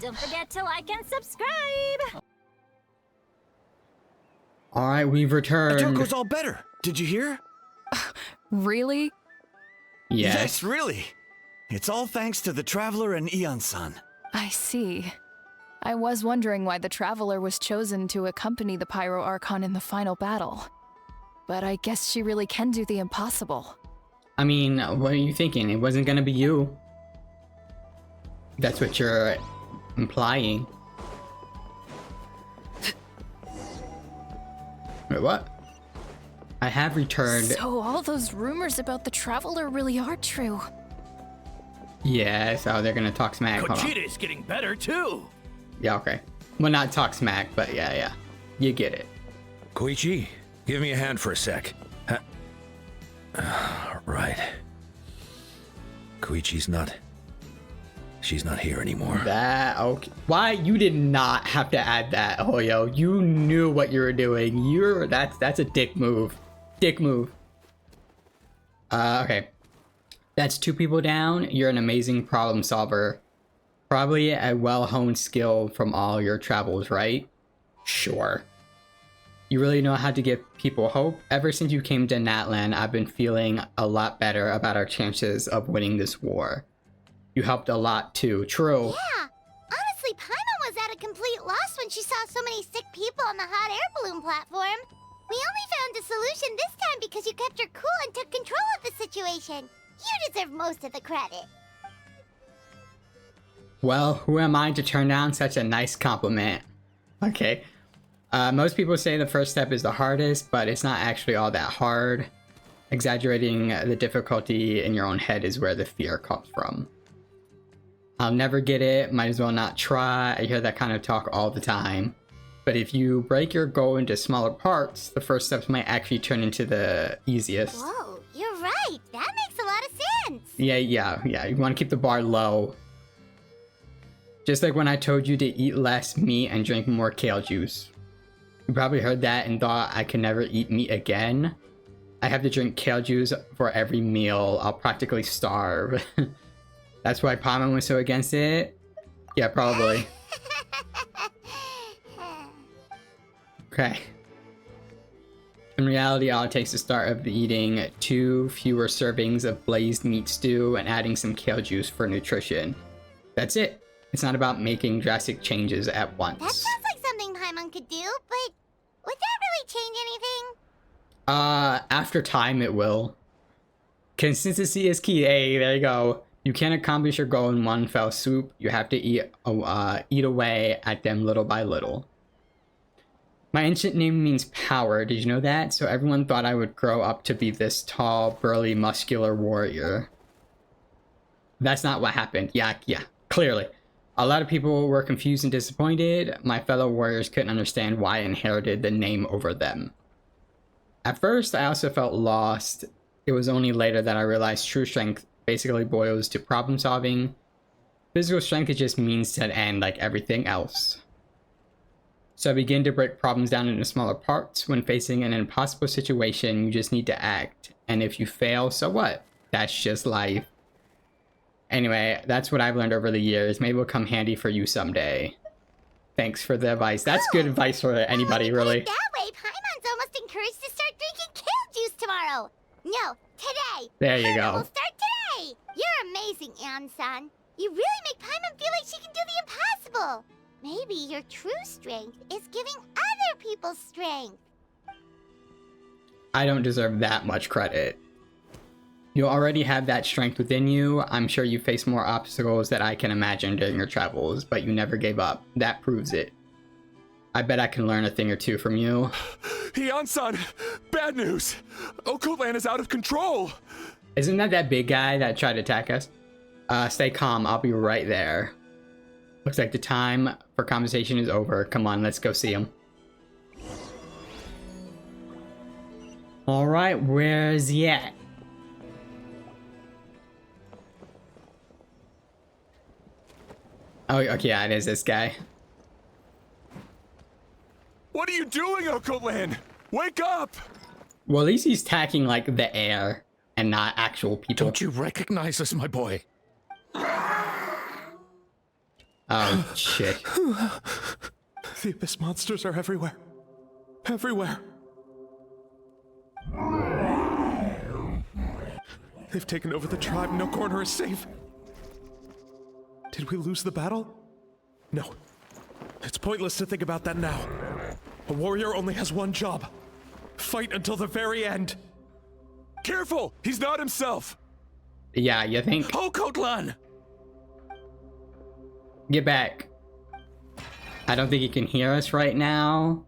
Don't forget to like and subscribe! Alright, we've returned. Otoko's all better. Did you hear? Really? Yes. Really. It's all thanks to the Traveler and Ian-san. I see. I was wondering why the Traveler was chosen to accompany the Pyro Archon in the final battle. But I guess she really can do the impossible. I mean, what are you thinking? It wasn't gonna be you. That's what you're implying. Wait, what? I have returned. So all those rumors about the Traveler really are true. Yeah, so they're gonna talk smack. Hold on. Kochita's getting better too. Yeah, okay. Well, not talk smack, but yeah. You get it. Koichi, give me a hand for a sec. Right. Koichi's not... She's not here anymore. That, okay. Why? You did not have to add that, Hoyo. You knew what you were doing. That's a dick move. Dick move. Okay. That's 2 people down. You're an amazing problem solver. Probably a well-honed skill from all your travels, right? Sure. You really know how to give people hope. Ever since you came to Natlan, I've been feeling a lot better about our chances of winning this war. You helped a lot too. True. Yeah! Honestly, Paimon was at a complete loss when she saw so many sick people on the hot air balloon platform. We only found a solution this time because you kept her cool and took control of the situation. You deserve most of the credit. Well, who am I to turn down such a nice compliment? Okay. Most people say the first step is the hardest, but it's not actually all that hard. Exaggerating the difficulty in your own head is where the fear comes from. I'll never get it, might as well not try. I hear that kind of talk all the time. But if you break your goal into smaller parts, the first steps might actually turn into the easiest. Whoa, you're right. That makes a lot of sense. Yeah. You want to keep the bar low. Just like when I told you to eat less meat and drink more kale juice. You probably heard that and thought I could never eat meat again. I have to drink kale juice for every meal. I'll practically starve. That's why Paimon was so against it? Yeah, probably. Okay. In reality, all it takes to start of eating 2 fewer servings of glazed meat stew and adding some kale juice for nutrition. That's it. It's not about making drastic changes at once. That sounds like something Paimon could do, but would that really change anything? After time it will. Consistency is key. Hey, there you go. You can't accomplish your goal in one fell swoop. You have to eat away at them little by little. My ancient name means power. Did you know that? So everyone thought I would grow up to be this tall, burly, muscular warrior. That's not what happened. Yeah, clearly. A lot of people were confused and disappointed. My fellow warriors couldn't understand why I inherited the name over them. At first, I also felt lost. It was only later that I realized true strength basically boils to problem solving. Physical strength is just means to an end like everything else. So I begin to break problems down into smaller parts. When facing an impossible situation, you just need to act. And if you fail, so what? That's just life. Anyway, that's what I've learned over the years. Maybe it'll come handy for you someday. Thanks for the advice. That's good advice for anybody, really. That way, Paimon's almost encouraged to start drinking kale juice tomorrow. No, today. There you Paimon go. will start today. You're amazing, Ann-san. You really make Paimon feel like she can do the impossible. Maybe your true strength is giving other people strength. I don't deserve that much credit. You already have that strength within you. I'm sure you face more obstacles that I can imagine during your travels, but you never gave up. That proves it. I bet I can learn a thing or two from you. Ian-san, bad news. Okoland is out of control. Isn't that big guy that tried to attack us? Stay calm. I'll be right there. Looks like the time for conversation is over. Come on, let's go see him. Alright, where's he at? Oh, okay, yeah, it is this guy. What are you doing, Okoland? Wake up! Well, at least he's attacking, like, the air and not actual people. Don't you recognize us, my boy? Oh, shit. The abyss monsters are everywhere. Everywhere. They've taken over the tribe. No corner is safe. Did we lose the battle? No. It's pointless to think about that now. A warrior only has one job. Fight until the very end. Careful! He's not himself! Yeah, you think? Oh, Natlan! Get back. I don't think he can hear us right now.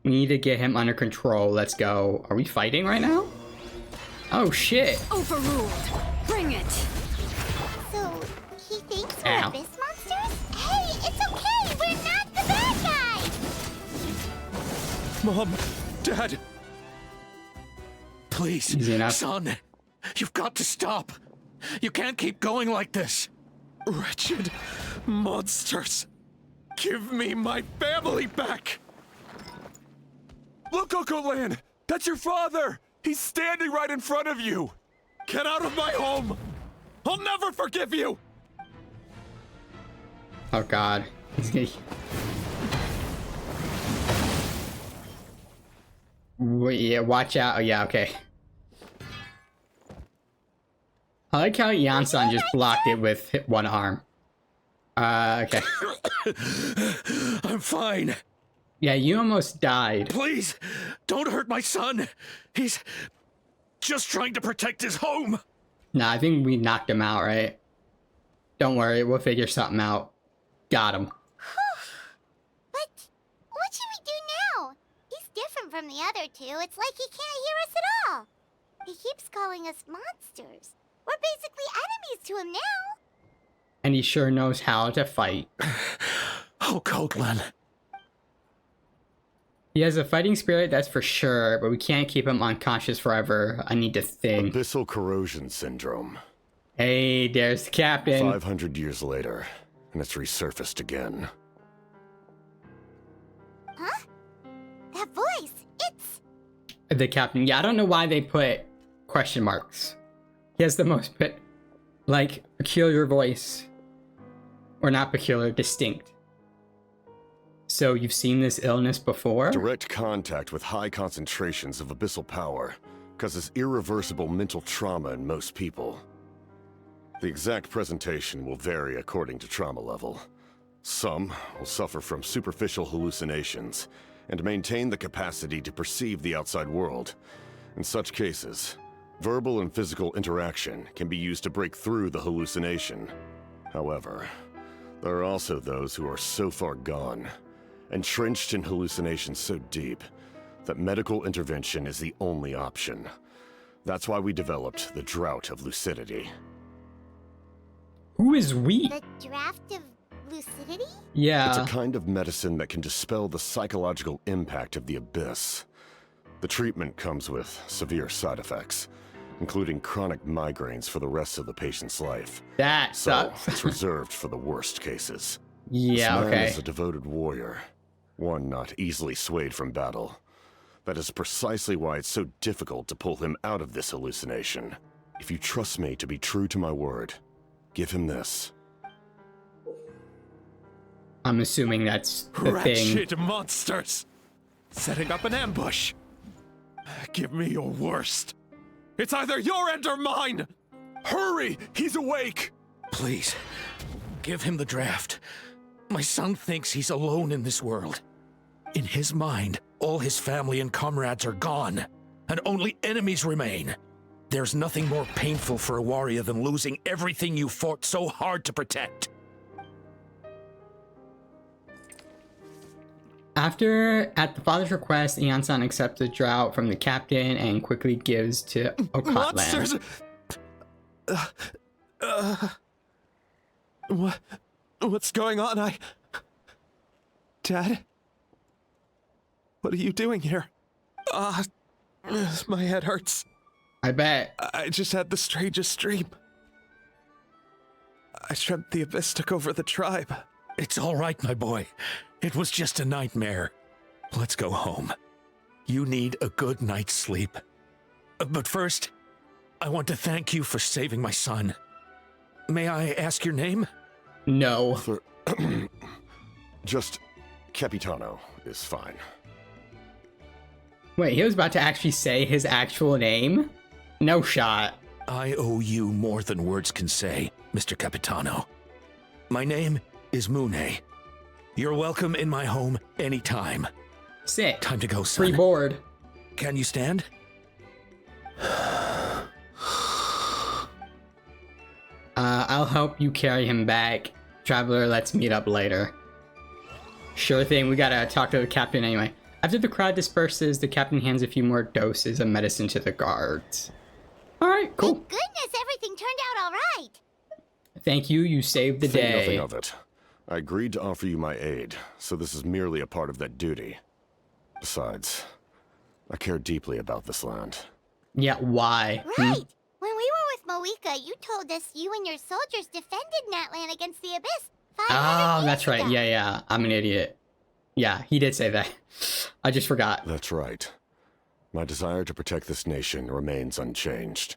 We need to get him under control. Let's go. Are we fighting right now? Oh, shit. Overruled. Bring it. So, he thinks we're Ow. abyss monsters? Hey, it's okay! We're not the bad guys! Mom, Dad, Please, Easy enough. son, you've got to stop. You can't keep going like this. wretched monsters. Give me my family back! Look, Natlan! That's your father! He's standing right in front of you! Get out of my home! I'll never forgive you! Oh, God. He's gonna... Wait, yeah, watch out. Oh, yeah, okay. I like how Yansan just blocked it with one arm. Okay. I'm fine. Yeah, you almost died. Please, don't hurt my son. He's just trying to protect his home. Nah, I think we knocked him out, right? Don't worry, we'll figure something out. Got him. But what should we do now? He's different from the other two. It's like he can't hear us at all. He keeps calling us monsters. We're basically enemies to him now. And he sure knows how to fight. Oh, Natlan. He has a fighting spirit, that's for sure, but we can't keep him unconscious forever. I need to think. Abyssal corrosion syndrome. Hey, there's the captain. 500 years later, and it's resurfaced again. Huh? That voice, it's... The captain. Yeah, I don't know why they put question marks. He has the most, peculiar voice. Or not peculiar, distinct. So you've seen this illness before? Direct contact with high concentrations of abyssal power causes irreversible mental trauma in most people. The exact presentation will vary according to trauma level. Some will suffer from superficial hallucinations and maintain the capacity to perceive the outside world. In such cases, verbal and physical interaction can be used to break through the hallucination. However, there are also those who are so far gone, entrenched in hallucinations so deep, that medical intervention is the only option. That's why we developed the Drought of Lucidity. Who is we? The draft of lucidity? Yeah. It's a kind of medicine that can dispel the psychological impact of the abyss. The treatment comes with severe side effects, including chronic migraines for the rest of the patient's life. That So, sucks. it's reserved for the worst cases. Yeah, This man okay. is a devoted warrior, one not easily swayed from battle. That is precisely why it's so difficult to pull him out of this hallucination. If you trust me to be true to my word, give him this. I'm assuming that's the thing. Wretched monsters! Setting up an ambush! Give me your worst! It's either your end or mine! Hurry! He's awake! Please, give him the draft. My son thinks he's alone in this world. In his mind, all his family and comrades are gone, and only enemies remain. There's nothing more painful for a warrior than losing everything you fought so hard to protect. At the father's request, Yansan accepts the drought from the captain and quickly gives to Monsters! Okatlan. What's going on? Dad? What are you doing here? My head hurts. I bet. I just had the strangest dream. I dreamt the abyss took over the tribe. It's all right, my boy. It was just a nightmare. Let's go home. You need a good night's sleep. But first, I want to thank you for saving my son. May I ask your name? No. Just Capitano is fine. Wait, he was about to actually say his actual name? No shot. I owe you more than words can say, Mr. Capitano. My name is Mune. You're welcome in my home anytime. Sick. Time to go, son. Free board. Can you stand? I'll help you carry him back. Traveler, let's meet up later. Sure thing, we gotta talk to the captain anyway. After the crowd disperses, the captain hands a few more doses of medicine to the guards. Alright, cool. Thank goodness everything turned out all right. Thank you, you saved the Think day. nothing of it. I agreed to offer you my aid, so this is merely a part of that duty. Besides, I care deeply about this land. Yeah, why? Right. When we were with Moika, you told us you and your soldiers defended Natlan against the Abyss 500 Oh, years that's right. ago. Yeah. I'm an idiot. Yeah, he did say that. I just forgot. That's right. My desire to protect this nation remains unchanged.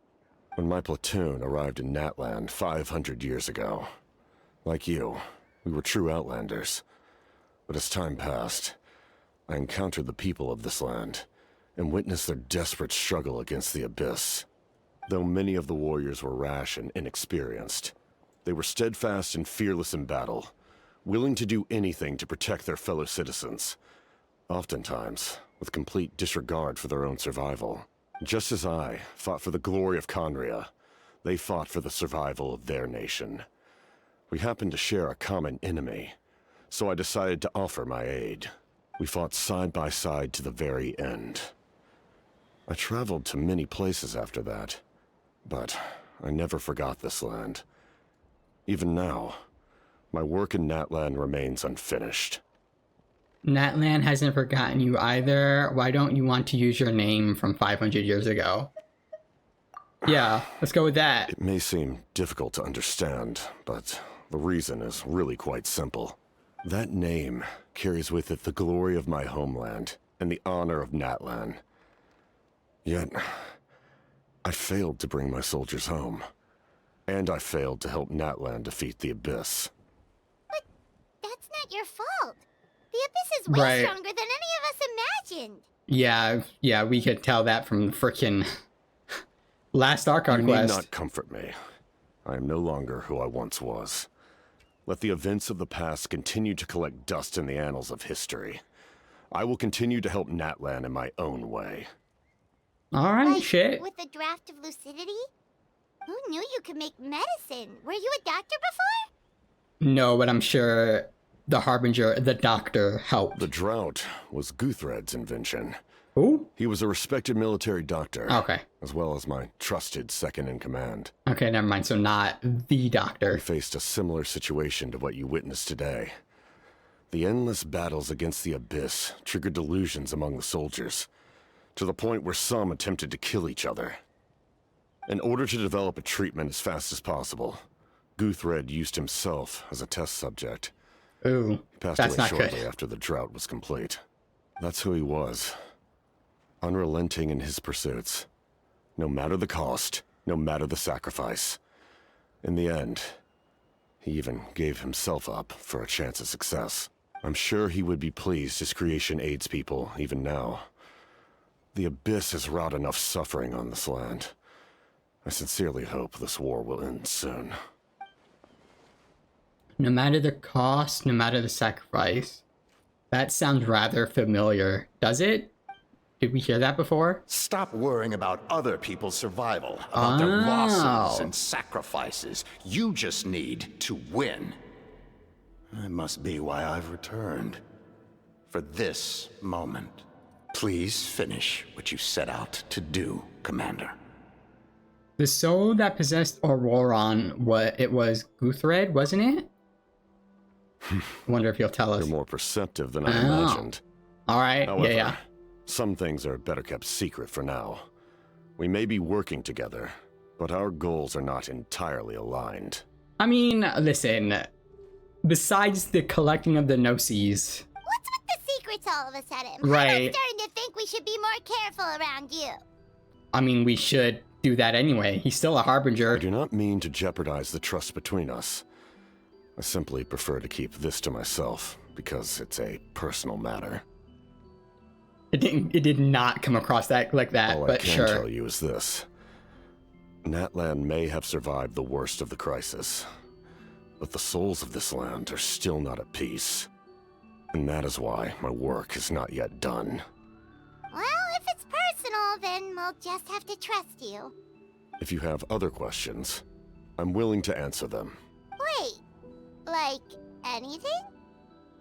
When my platoon arrived in Natlan 500 years ago, like you, we were true outlanders. But as time passed, I encountered the people of this land and witnessed their desperate struggle against the Abyss. Though many of the warriors were rash and inexperienced, they were steadfast and fearless in battle, willing to do anything to protect their fellow citizens, oftentimes with complete disregard for their own survival. Just as I fought for the glory of Conria, they fought for the survival of their nation. We happened to share a common enemy, so I decided to offer my aid. We fought side by side to the very end. I traveled to many places after that, but I never forgot this land. Even now, my work in Natlan remains unfinished. Natlan hasn't forgotten you either. Why don't you want to use your name from 500 years ago? Yeah, let's go with that. It may seem difficult to understand, but the reason is really quite simple. That name carries with it the glory of my homeland and the honor of Natlan. Yet, I failed to bring my soldiers home. And I failed to help Natlan defeat the Abyss. But that's not your fault. The Abyss is way Right. stronger than any of us imagined. Yeah, we could tell that from the frickin' last Archon You need quest. not comfort me. I am no longer who I once was. Let the events of the past continue to collect dust in the annals of history. I will continue to help Natlan in my own way. Alright, Like, shit. with the draft of lucidity? Who knew you could make medicine? Were you a doctor before? No, but I'm sure the Harbinger, the doctor, helped. The drought was Guthred's invention. Who? He was a respected military doctor, Okay. as well as my trusted second-in-command. Okay, never mind. So not the doctor. We faced a similar situation to what you witnessed today. The endless battles against the Abyss triggered delusions among the soldiers, to the point where some attempted to kill each other. In order to develop a treatment as fast as possible, Guthred used himself as a test subject. Ooh, He passed that's away not shortly good. after the drought was complete. That's who he was. Unrelenting in his pursuits. No matter the cost, no matter the sacrifice. In the end, he even gave himself up for a chance of success. I'm sure he would be pleased his creation aids people even now. The Abyss has wrought enough suffering on this land. I sincerely hope this war will end soon. No matter the cost, no matter the sacrifice. That sounds rather familiar. Does it? Did we hear that before? Stop worrying about other people's survival, about their losses and sacrifices. You just need to win. That must be why I've returned. For this moment. Please finish what you set out to do, Commander. The soul that possessed Auroron, it was Guthred, wasn't it? I wonder if he'll tell us. You're more perceptive than I Oh. imagined. Alright, However, yeah. some things are better kept secret for now. We may be working together, but our goals are not entirely aligned. I mean, listen. Besides the collecting of the Gnosis, What's with the secrets all of a sudden? Right. I'm starting to think we should be more careful around you. I mean, we should do that anyway. He's still a Harbinger. I do not mean to jeopardize the trust between us. I simply prefer to keep this to myself because it's a personal matter. It did not come across that like that, All but I can sure. tell you is this. Natlan may have survived the worst of the crisis, but the souls of this land are still not at peace. And that is why my work is not yet done. Well, if it's personal, then we'll just have to trust you. If you have other questions, I'm willing to answer them. Wait, like anything?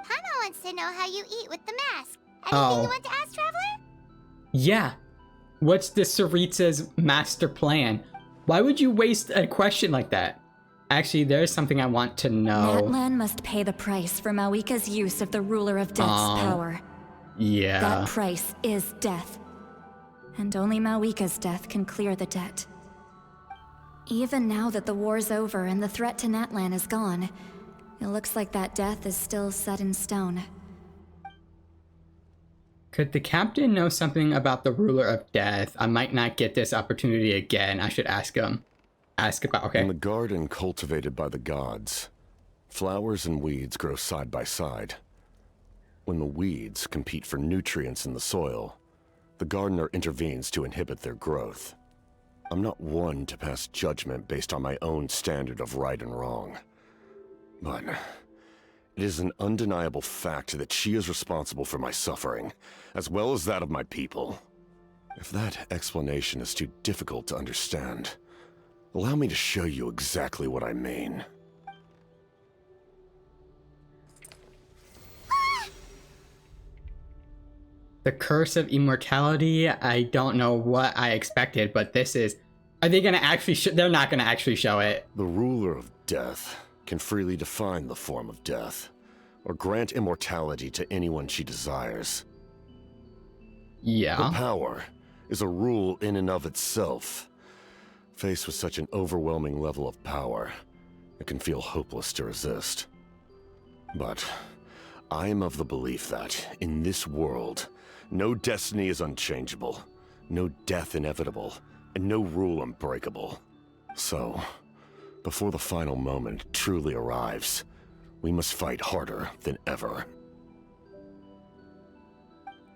Paimon wants to know how you eat with the mask. Anything you want to ask, Traveler? Yeah. What's the Saritsa's master plan? Why would you waste a question like that? Actually, there's something I want to know. Natlan must pay the price for Mawika's use of the Ruler of Death's power. Yeah. That price is death. And only Mawika's death can clear the debt. Even now that the war's over and the threat to Natlan is gone, it looks like that death is still set in stone. Could the captain know something about the Ruler of Death? I might not get this opportunity again. I should ask him. Ask about, okay. In the garden cultivated by the gods, flowers and weeds grow side by side. When the weeds compete for nutrients in the soil, the gardener intervenes to inhibit their growth. I'm not one to pass judgment based on my own standard of right and wrong. But it is an undeniable fact that she is responsible for my suffering, as well as that of my people. If that explanation is too difficult to understand, allow me to show you exactly what I mean. The Curse of Immortality, I don't know what I expected, but this is... Are they gonna actually they're not gonna actually show it. The Ruler of Death can freely define the form of death, or grant immortality to anyone she desires. Yeah. The power is a rule in and of itself. Faced with such an overwhelming level of power, it can feel hopeless to resist. But I am of the belief that, in this world, no destiny is unchangeable, no death inevitable, and no rule unbreakable. So, before the final moment truly arrives, we must fight harder than ever.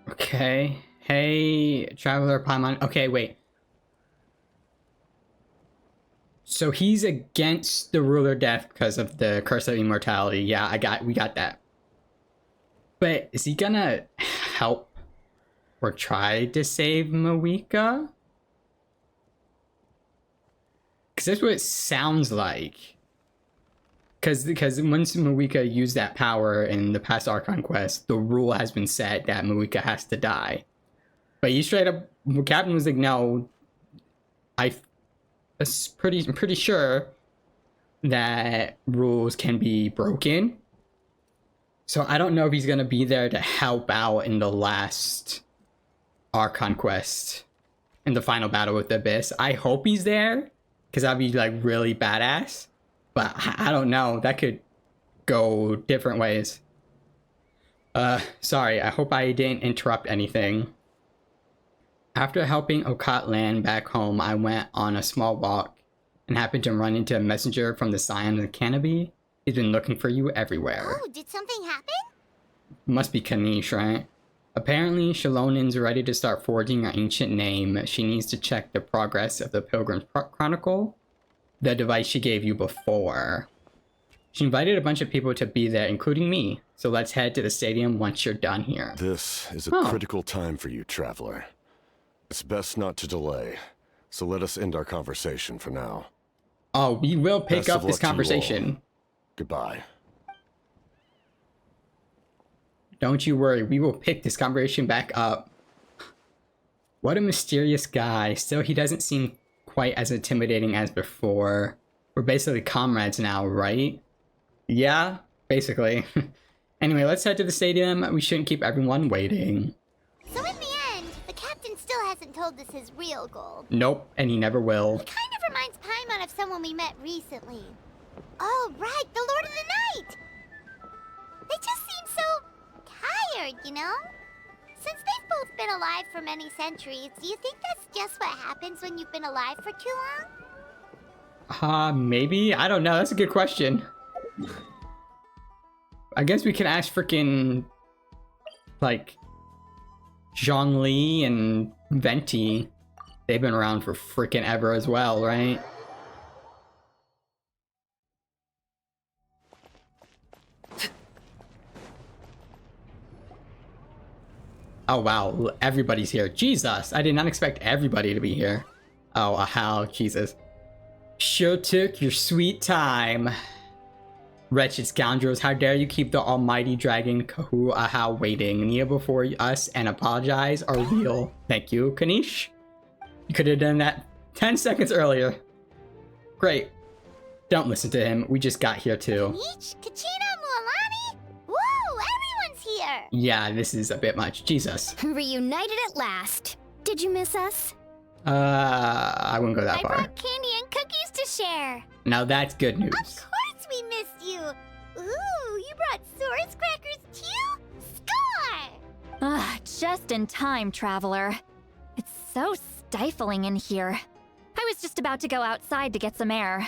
Okay. Hey, Traveler Paimon. Okay, wait. So he's against the Ruler of Death because of the Curse of Immortality. Yeah, we got that. But is he gonna help or try to save Mawika? Because that's what it sounds like. Because once Mawika used that power in the past Archon quest, the rule has been set that Mawika has to die. But he straight up, the captain was like, no, I'm pretty sure that rules can be broken. So I don't know if he's going to be there to help out in the last Archon quest, in the final battle with the Abyss. I hope he's there, because that'd be like really badass. But I don't know, that could go different ways. Sorry, I hope I didn't interrupt anything. After helping Okat land back home, I went on a small walk and happened to run into a messenger from the Scion of Canopy. He's been looking for you everywhere. Oh, did something happen? Must be Kanish, right? Apparently, Shalonin's ready to start forging her ancient name. She needs to check the progress of the Pilgrim's Chronicle, the device she gave you before. She invited a bunch of people to be there, including me. So let's head to the stadium once you're done here. This is a critical time for you, Traveler. It's best not to delay, so let us end our conversation for now. Oh, we will pick Best up of this luck to you all. conversation. Goodbye. Don't you worry, we will pick this conversation back up. What a mysterious guy. Still, he doesn't seem quite as intimidating as before. We're basically comrades now, right? Yeah, basically. Anyway, let's head to the stadium. We shouldn't keep everyone waiting. So in the end, the captain still hasn't told us his real goal. Nope, and he never will. It kind of reminds Paimon of someone we met recently. Oh, right, the Lord of the Night! They just seem so tired, you know? Since they've both been alive for many centuries, do you think that's just what happens when you've been alive for too long? Maybe? I don't know. That's a good question. I guess we can ask frickin' like Zhongli and Venti. They've been around for frickin' ever as well, right? Oh wow, everybody's here. Jesus, I did not expect everybody to be here. Oh, how, Jesus. Sure took your sweet time. Wretched scoundrels, how dare you keep the almighty dragon Kahu-Aha waiting. Kneel before us and apologize or we'll... Thank you, Kanish. You could have done that 10 seconds earlier. Great. Don't listen to him, we just got here too. Kanish? Kachina? Mualani? Whoa, everyone's here! Yeah, this is a bit much. Jesus. Reunited at last. Did you miss us? I wouldn't go that far. I brought candy and cookies to share. Now that's good news. Of course we missed you. Ooh, you brought Source crackers too? Score! Ah, just in time, Traveler. It's so stifling in here. I was just about to go outside to get some air.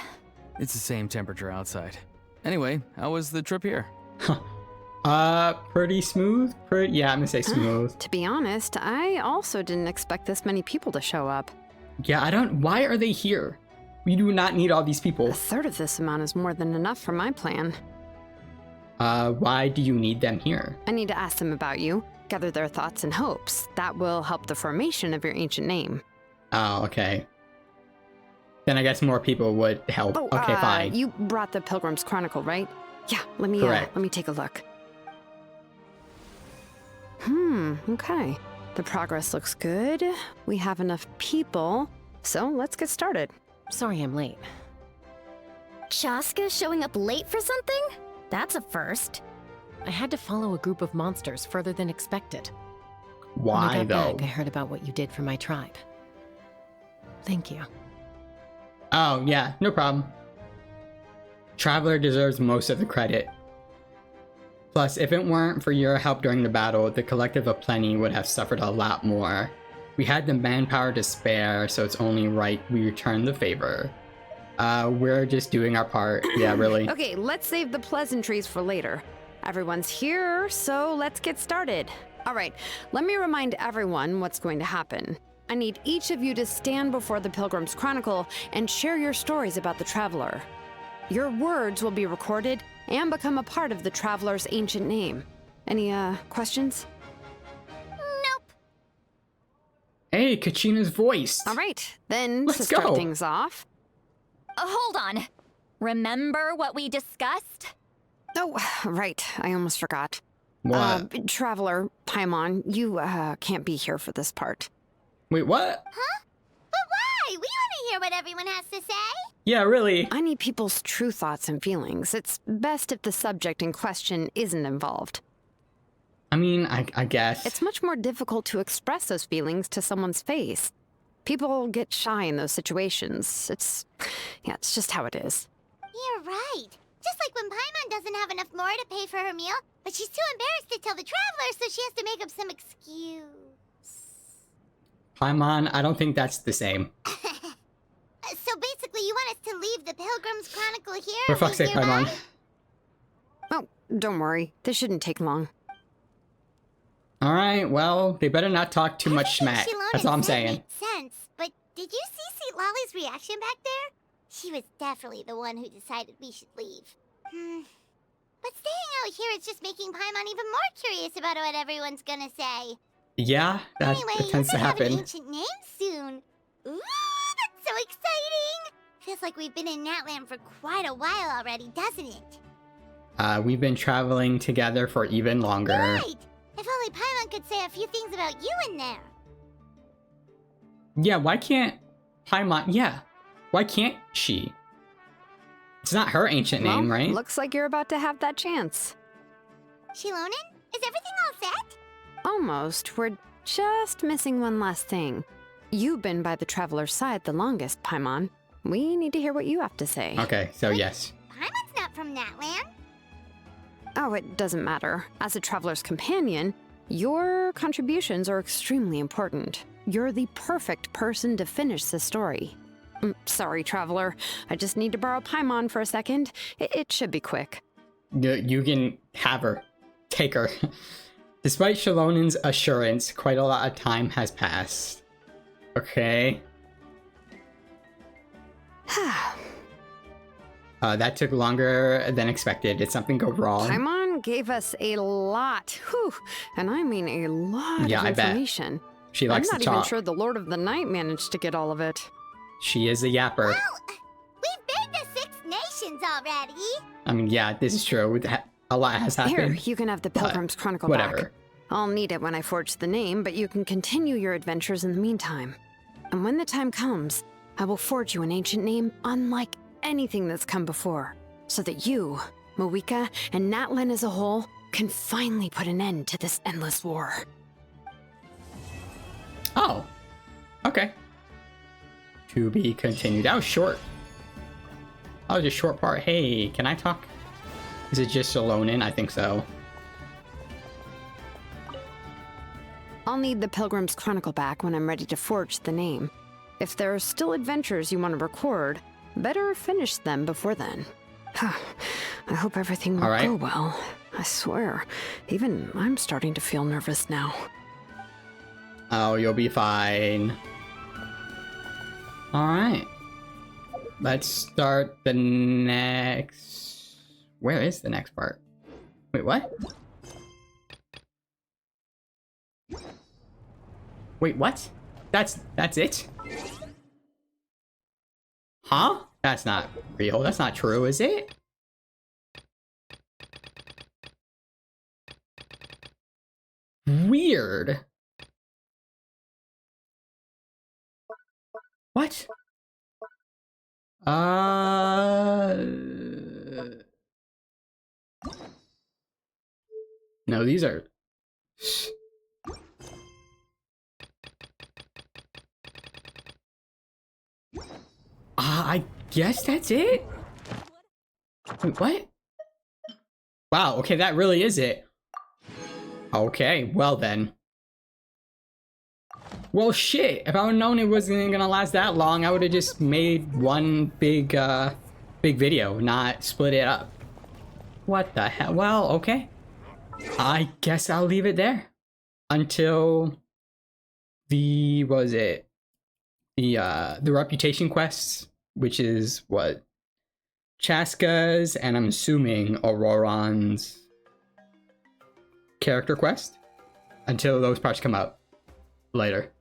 It's the same temperature outside. Anyway, how was the trip here? Pretty smooth? Yeah, I'm gonna say smooth. To be honest, I also didn't expect this many people to show up. Yeah, why are they here? We do not need all these people. A third of this amount is more than enough for my plan. Why do you need them here? I need to ask them about you, gather their thoughts and hopes. That will help the formation of your ancient name. Oh, okay. Then I guess more people would help. Oh, okay, fine. You brought the Pilgrim's Chronicle, right? Yeah, let me take a look. Okay. The progress looks good. We have enough people, so let's get started. Sorry I'm late. Chaska showing up late for something? That's a first. I had to follow a group of monsters further than expected. Why, when I got though? back, I heard about what you did for my tribe. Thank you. Oh, yeah, no problem. Traveler deserves most of the credit. Plus, if it weren't for your help during the battle, the Collective of Plenty would have suffered a lot more. We had the manpower to spare, so it's only right we return the favor. We're just doing our part. Yeah, really. Okay, let's save the pleasantries for later. Everyone's here, so let's get started. All right, let me remind everyone what's going to happen. I need each of you to stand before the Pilgrim's Chronicle and share your stories about the Traveler. Your words will be recorded and become a part of the Traveler's ancient name. Any, questions? Nope. Hey, Kachina's voice. All right, then Let's to start go. things off. Hold on. Remember what we discussed? Oh, right, I almost forgot. What? Traveler, Paimon, you, can't be here for this part. Wait, what? Huh? But why? We want to hear what everyone has to say. Yeah, really. I need people's true thoughts and feelings. It's best if the subject in question isn't involved. I mean, I guess. It's much more difficult to express those feelings to someone's face. People get shy in those situations. It's just how it is. You're right. Just like when Paimon doesn't have enough more to pay for her meal, but she's too embarrassed to tell the Traveler, so she has to make up some excuse. Paimon, I don't think that's the same. So basically, you want us to leave the Pilgrim's Chronicle here? For fuck's sake, Paimon. Oh, don't worry. This shouldn't take long. Alright, well, they better not talk too much smack. That's all I'm saying. Makes sense, but did you see Sweet Lolly's reaction back there? She was definitely the one who decided we should leave. But staying out here is just making Paimon even more curious about what everyone's gonna say. Yeah, that tends to happen. Have an ancient name soon. Ooh, that's so exciting! Feels like we've been in Natlan for quite a while already, doesn't it? We've been traveling together for even longer. Right! If only Paimon could say a few things about you in there. Yeah, why can't Paimon... Yeah, why can't she? It's not her ancient name, right? Looks like you're about to have that chance. Shilonen, is everything all set? Almost. We're just missing one last thing. You've been by the Traveler's side the longest, Paimon. We need to hear what you have to say. Okay, so yes. Paimon's not from Natlan. Oh, it doesn't matter. As a Traveler's companion, your contributions are extremely important. You're the perfect person to finish the story. Sorry, Traveler. I just need to borrow Paimon for a second. It should be quick. You can have her. Take her. Despite Shalonen's assurance, quite a lot of time has passed. Okay. That took longer than expected. Did something go wrong? Paimon gave us a lot. Whew. And I mean a lot of information. I bet. She likes to talk. I'm not even sure the Lord of the Night managed to get all of it. She is a yapper. Well, we've been to 6 nations already. I mean, yeah, this is true. A lot has happened. Here, you can have the Pilgrim's Chronicle back. I'll need it when I forge the name, but you can continue your adventures in the meantime. And when the time comes, I will forge you an ancient name unlike anything that's come before, so that you, Moeka, and Natlan as a whole can finally put an end to this endless war. Oh, okay. To be continued. That was short. That was a short part. Hey, can I talk? Is it just Salonen? I think so. I'll need the Pilgrim's Chronicle back when I'm ready to forge the name. If there are still adventures you want to record, better finish them before then. I hope everything will go well. I swear, even I'm starting to feel nervous now. Oh, you'll be fine. Alright. Let's start the next... Where is the next part? Wait, what? Wait, what? That's it? Huh? That's not real. That's not true, is it? Weird. What? No, these are... I guess that's it? Wait, what? Wow, okay, that really is it. Okay, well then. Well, shit, if I would've known it wasn't gonna last that long, I would've just made one big video, not split it up. What the hell? Well, okay. I guess I'll leave it there. Until the, what was it? The reputation quests, which is what? Chaska's, and I'm assuming Auroron's character quest. Until those parts come out later.